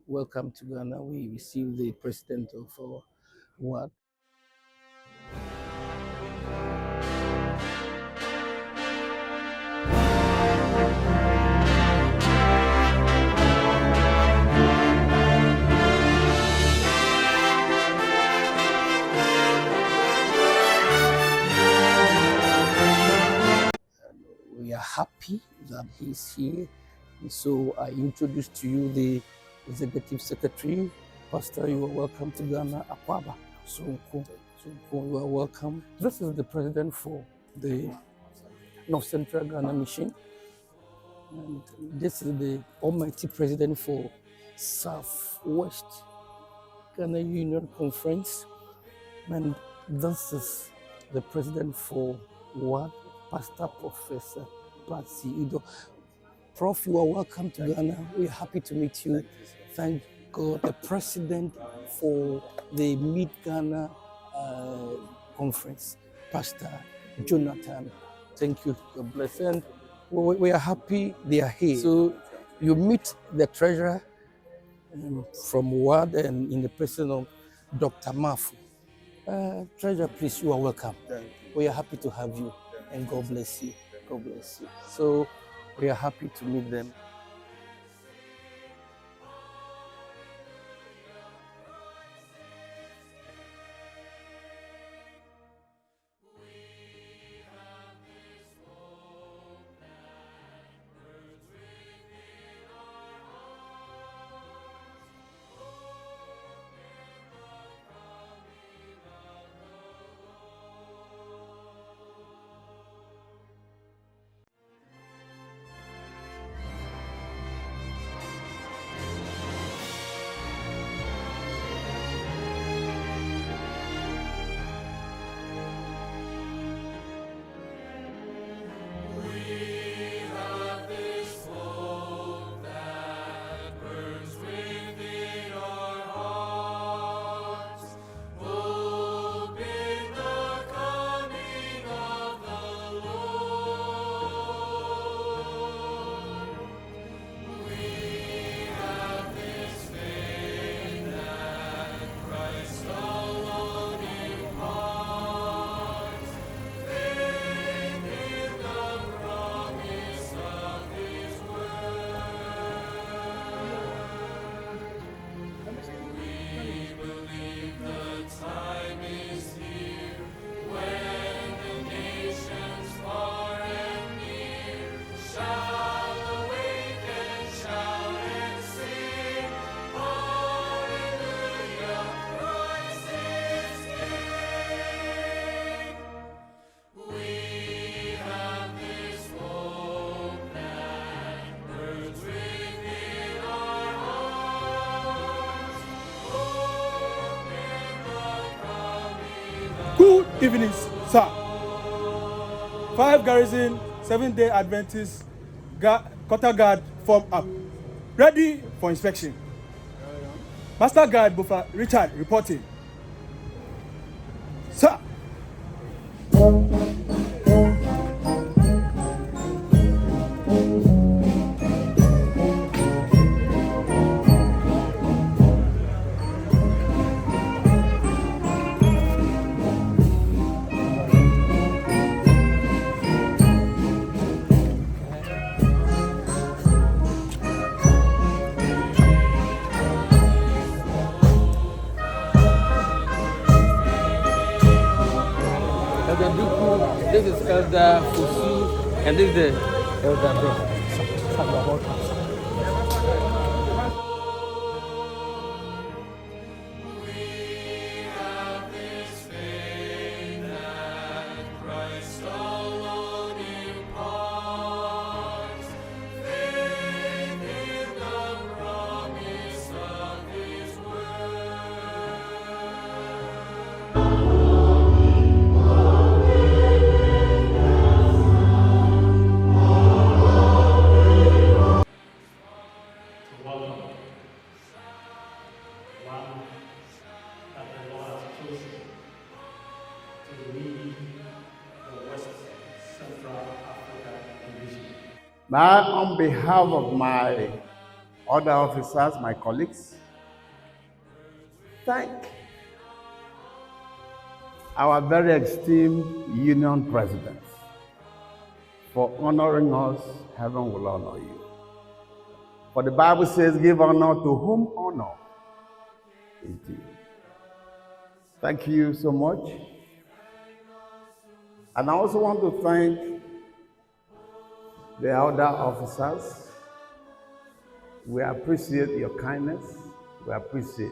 welcome to Ghana. We received the president of our ward. We are happy that he's here. And so I introduce to you the Executive Secretary. Pastor, you are welcome to Ghana. Akwaba. Sonko, you are welcome. This is the president for the North Central Ghana Mission. And this is the almighty president for Southwest Ghana Union Conference. And this is the president for WAD, Pastor Professor BASSEY Udoh. Prof, you are welcome to Ghana. We're happy to meet you. Thank God. The president for the Mid Ghana Conference, Pastor Jonathan. Thank you. God bless. And we are happy they are here. So you meet the treasurer from WAD and in the person of Dr. Mafu. Treasurer, please, you are welcome. We are happy to have you, and God bless you. God bless you. So we are happy to meet them. Good evening, sir. 5 garrison, 7-day Adventist quarter guard form up. Ready for inspection. Master Guard Buffer Richard reporting. Sir. Elder Duku, this is Elder Fusu, and this is the Elder Bro. Now, on behalf of my other officers, my colleagues, thank our very esteemed union president for honoring us. Heaven will honor you. For the Bible says, give honor to whom honor is due. Thank you so much. And I also want to thank the other officers. We appreciate your kindness. We appreciate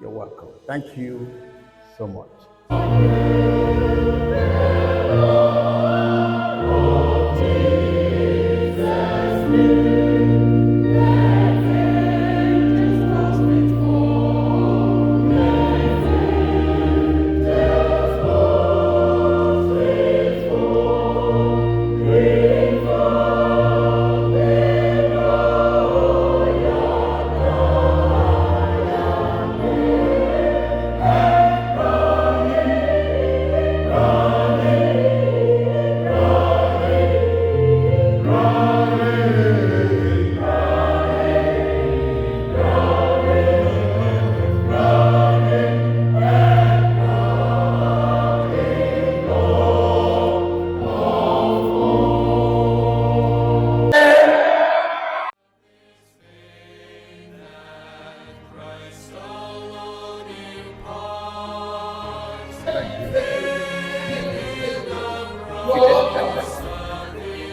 your welcome. Thank you so much.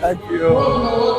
Thank you.